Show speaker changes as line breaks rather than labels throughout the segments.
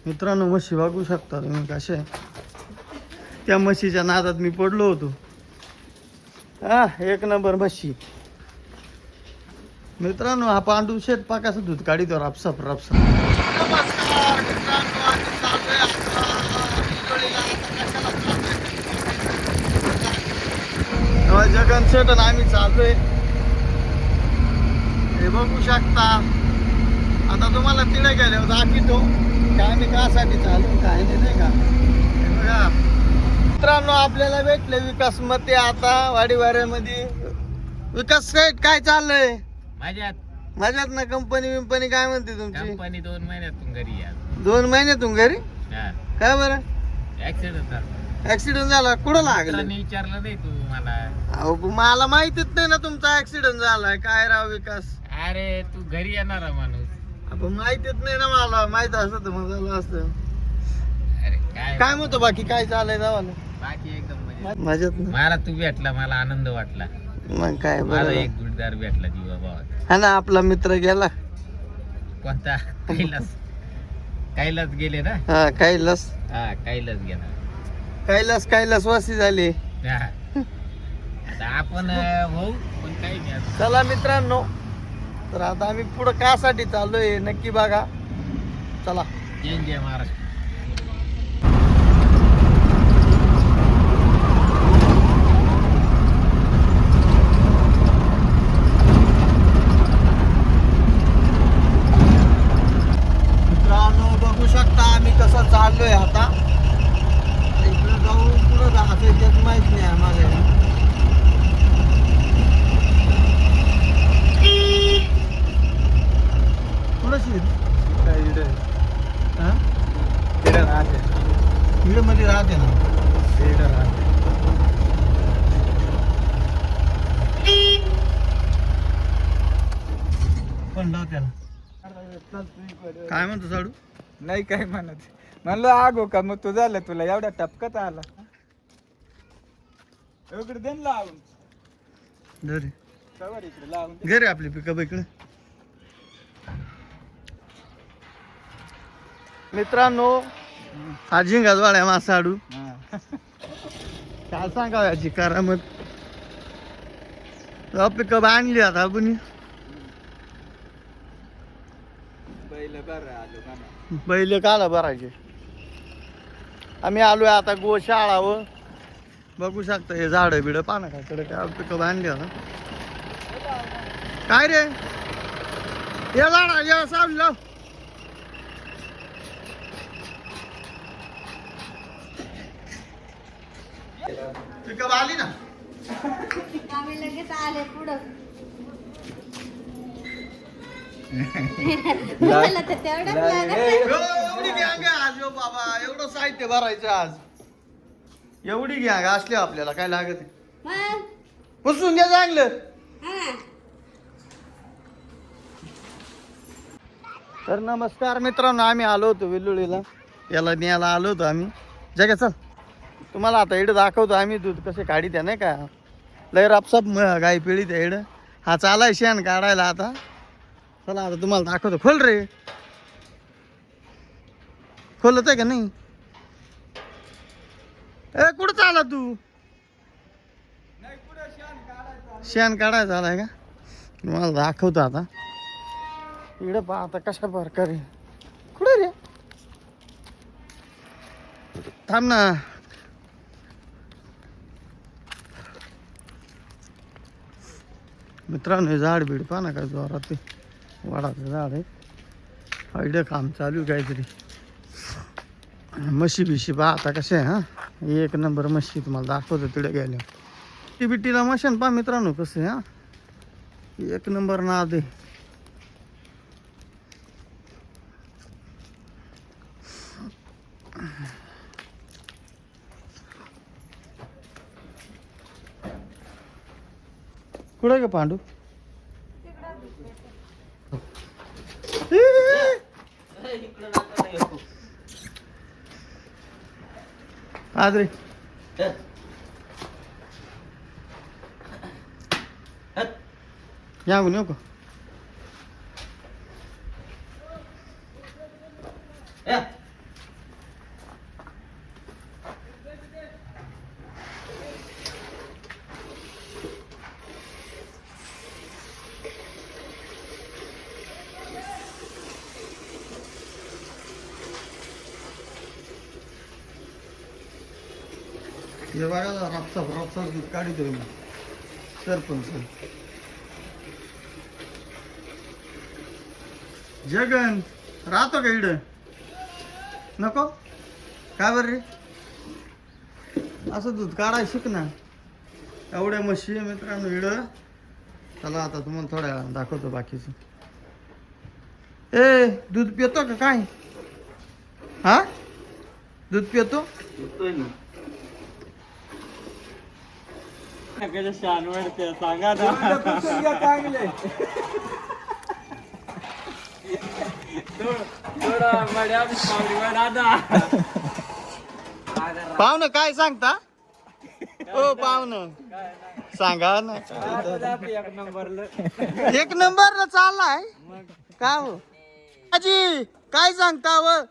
मित्रांनो म्हशी बघू शकता तुम्ही कशा त्या म्हशीच्या नादात मी पडलो होतो. हा एक नंबर म्हशी. मित्रांनो हा पांडू शेट पाकाचं दूध काढितो रापसाप रापसाप. नमस्कार मित्रांनो, आम्ही चाललोय आता जगन शेट आणि आम्ही चाललोय. हे बघू शकता. आता तुम्हाला तिथे गेल्यावर दाखवतो काय मी कासाठी चालू काय नाही का. हे बघा मित्रांनो, आपल्याला भेटले विकास मते आता वाडीवाऱ्यामध्ये. विकास सेठ काय चाललंय? माझ्यात ना कंपनी काय म्हणते तुमची?
कंपनी 2 महिन्यातून घरी या.
2 महिन्यातून घरी? काय बरं ऍक्सिडेंट झाला? कुठं लागलं?
विचारलं नाही तू मला.
अहो मला माहितीच नाही ना तुमचा ऍक्सिडेंट झालाय. काय राव विकास,
अरे तू घरी येणारा माणूस.
आपण माहितीच नाही ना. मला माहित असत तर मग झालं असतं.
अरे
काय म्हणतो बाकी काय चाललंय जावाला?
बाकी एकदम
माझ्यात ना.
मला तू भेटला, मला आनंद वाटला.
मग काय
मला
बरं
एक जोडीदार भेटला जीवा भावा.
हा ना. आपला मित्र गेला.
कोणता? कैलास गेले ना.
हा कैलास.
हा कैलास गेला.
कैलासवासी झाले.
हा. आता आपण भाऊ पण काही नाही आता.
चला मित्रांनो, तर आता आम्ही पुढं कासाठी चाललोय नक्की बघा. चला.
जय महाराष्ट्र.
मित्रांनो बघू शकता आम्ही कसं चाललोय आता. इकडं जाऊ पुढं जायचं त्यात माहित नाही आम्हाला. मध्ये राहते ना. पण त्याला काय म्हणतो साडू?
नाही काय म्हणत. म्हणलं आगो का मग तू झालं तुला एवढा टपकत आला. इकडे दे ना लावून.
घरी
सवार इकडे लावून दे.
घरी आपली पिकअप इकडे. मित्रांनो हा झिंगाजवाड आहे माझा साडू.
हा.
काय सांगावं याची करामत. पिकअप आणली आता आपण.
बैल बरं आलो का ना.
पहिले काला भरायचे. आम्ही आलोय आता गोशाळावर. बघू शकता हे झाडं बिड पाना काय काय पिकअप आणली आता. काय रे हे झाडा या सावली लाव. पिकअप आली ना.
आम्ही लगेच आले पुढं.
एवढी गॅंग आहे आज. बाबा एवढं साहित्य भरायचं आज. एवढी गॅंग असली आपल्याला काय लागत आहे. पुसून घ्या चांगलं. तर नमस्कार मित्रांनो, आम्ही आलो होतो वेल्लुळीला. याला न्यायला आलो होतो आम्ही. जगा चल तुम्हाला आता इकडे दाखवतो आम्ही दूध कसे काढी त्या नाही का. लय रापसाप गाई पिळी त्या इकडं. हा चालाय शेण काढायला आता. चला आता तुम्हाला दाखवतो. खोल रे. खोलत आहे का नाही? ए कुठं चाला तू? शेण काढायचा आलाय का? तुम्हाला दाखवतो आता. इकडे पहा आता कशा प्रकारे. कुठे रे? थांब ना. मित्रांनो हे झाड बीड पहा ना काय जोरात. ते वाडाचं झाड आहे. इकडे काम चालू आहे काहीतरी. म्हशी बिशी पहा आता कसे आहे. हा एक नंबर म्हशी. तुम्हाला दाखवतो तिकडे गेल्या. ती बिट्टीला मशीन पहा मित्रांनो कसं आहे. हा एक नंबर नाद आहे. कुठे का पांडू? आज रे या येऊ का? हे बघा रापसा दूध काढतोय मी सरपंच जगन राहतो का इकडं नको काय बरं रे असं दूध काढाय शिक ना एवढ्या म्हशी आहे मित्रांनो इकडं चला आता तुम्हाला थोड्या वेळानं दाखवतो बाकीचं ए दूध पितो का काय हा दूध पितो पितोय ना सांगा
चांगले
पाहुणं काय सांगता ओ पाहुणं सांगा ना एक नंबरला चाललाय का हो आजी काय सांगता व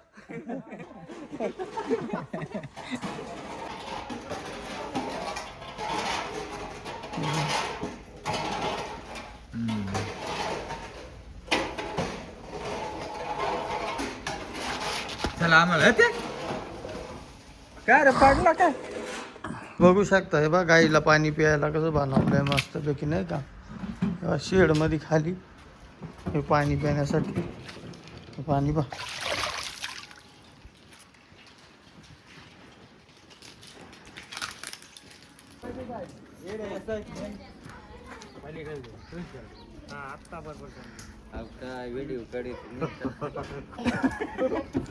चला आम्हाला ते काय रे पडला काय
बघू शकता हे बा गाईला पाणी प्यायला कसं बनवलंय मस्त पैकी नाही का शेड मध्ये खाली हे पाणी पिण्यासाठी हे पाणी बा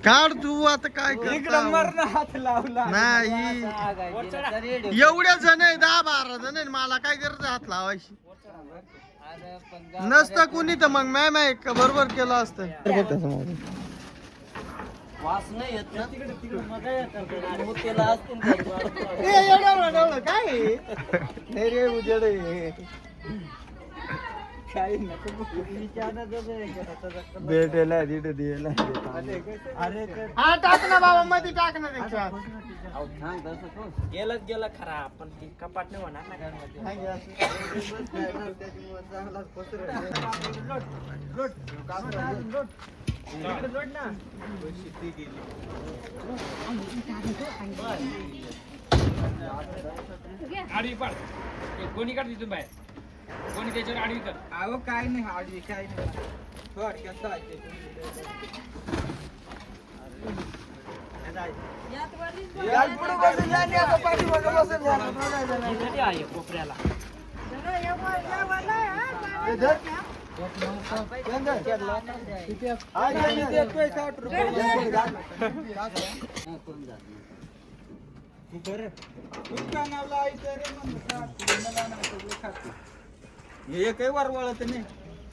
काढ तू आता काय
एक
करता?
नंबरनं हात लावला
नाही एवढ्या जण आहे 10-12 जण आहे मला काय गरज हात लावायची नसतं कुणी तर मग मॅम बरोबर केलं असतं काय रे उजेड
काही नको
भेटेला तिथे दिला
अरे
हा टाक ना बाबा मध्ये टाक ना त्याच्यात
गेलंच गेलं खरा पण ती कपाट नाही होणार ना घरमध्ये आडवी पाड कोणी काढ तिथून बाहेर कोणी त्याच्यावर आडवी कर
अहो काय नाही आडवी काय नाही थोडक्यात आहे
कोपऱ्याला
एकही वर वळत नाही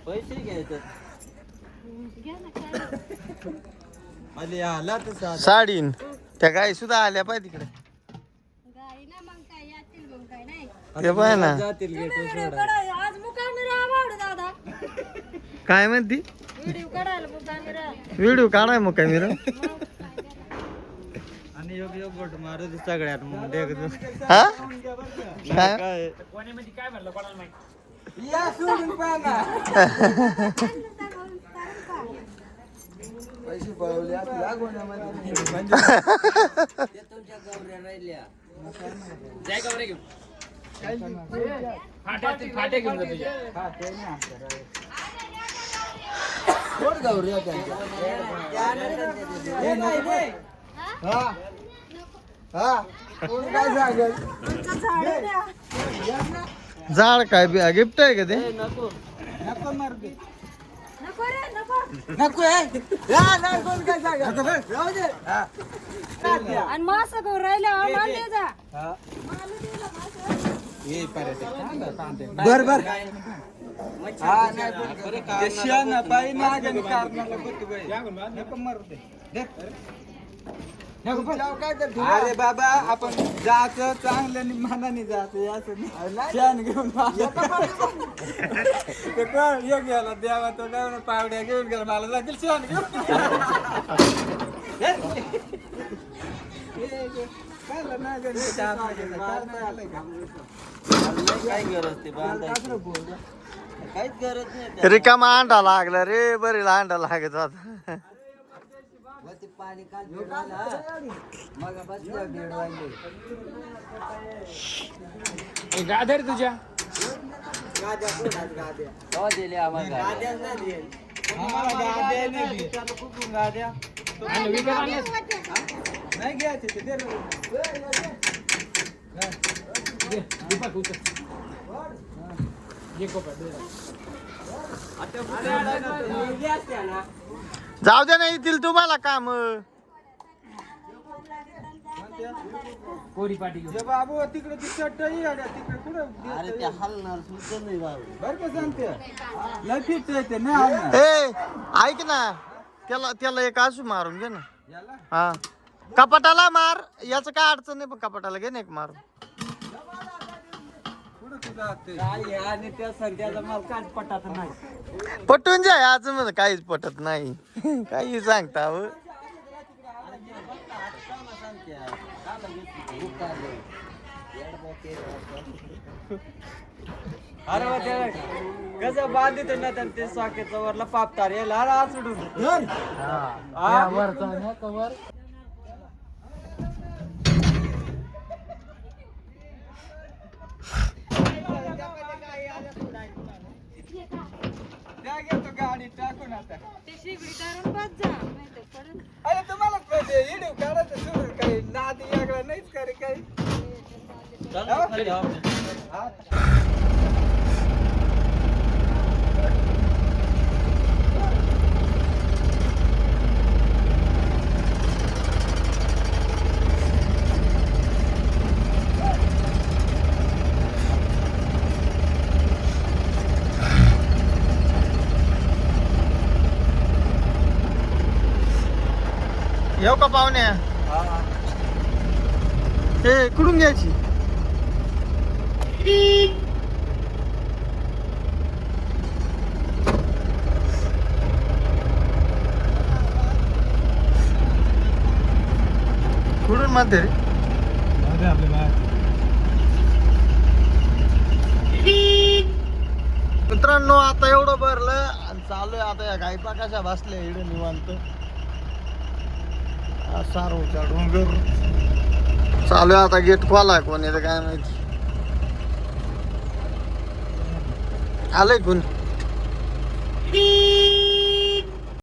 पैसे घ्यायचे
आली आला तर
साडीन त्या गाई सुद्धा आल्या पाहिजे तिकडे
गाई ना मग काय यातील मग काय नाही
ते पाय ना
जातील
आज मुकामी राहा वाढू दादा
काय म्हणती
व्हिडिओ काढायला मुकामी राहा
व्हिडिओ काढाय मग काय मिर
आणि योग योग गोट मारू दे सगळ्यात मग देखतो
हा काय
कोण्यामध्ये काय म्हणलं कोणाला माहिती
या सोडून पाहा पैसे पळवले असल्या गोण्यामध्ये
जाय का बरं घेऊन फाट्या घेऊन जा तुझ्या
हा ते नाही आमच्या कोण गौरी हा हा कोण काय सांगेल
झाड काय गिफ्ट आहे का ते
नको मार दे
नको रे नको
नको नाही कोण काय सांगेल राहू दे हा
आणि मास गो राहिल्या मान दे जा
ये बर बर हा नाही शियाना पाई मागण कारणाला कुठे बाई नको मारू दे अरे बाबा आपण जायचं चांगलं मानाने जायचं असं शान घेऊन एक गेला देवा तो काय पावड्या घेऊन गेला मला लागेल शान घेऊन काय गरज ते काहीच गरज नाही
रिकामा अंडा लागला रे बरीला अंडा लागत होता
ते पाणी काल मग बस दीड वाजले
गाधर तुझ्या
गाद्या दिले आम्हाला गाद्या
आणि विकत आणले
नाही घ्यायचे ते
दीपक उचल घे कोपऱ्यात, दे.
जाऊ दे ना येतील तुम्हाला काम.
कोरी पाटी घेऊ.
बाबू तिकडे ती चटई आल्या तिकडे कुठं
अरे ते हलणार सुद्धा नाही बाबू.
बरं का सांगते लय फिट ते नाही हलणार.
ए ऐक ना, त्याला एक आसू मारून घे ना.
याला
हा कपाटाला मार, याचं काय अडचण नाही, पण कपाटाला घे ना एक मारून.
कुठं तुझा काय आणि त्या संध्याचा माल काय पटात नाही.
पटून जाय आज मला काहीच पटत नाही. काही सांगता हो.
अरे कसं बांधित ना ते सॉकेटचा वरला पापतार याला आज सोडून
कवर
घेतो गाडी टाकून आता.
ते शिगडी करून बस जा नाहीतर पडून.
अरे तुम्हाला व्हिडिओ काढायचं सोडून काही नादी वेगळा नाहीच करे काही.
येऊ का पाहुणे? हे कुठून घ्यायची? कुठून मध्ये मित्रांनो आता एवढं भरलं आणि चालू आहे आता या गायपा कशा बसल्या इकडे निवांत. सारोचा डोंगर चालू आहे आता. गेट खोला कोण येतं काय माहिती. आलंय कोण?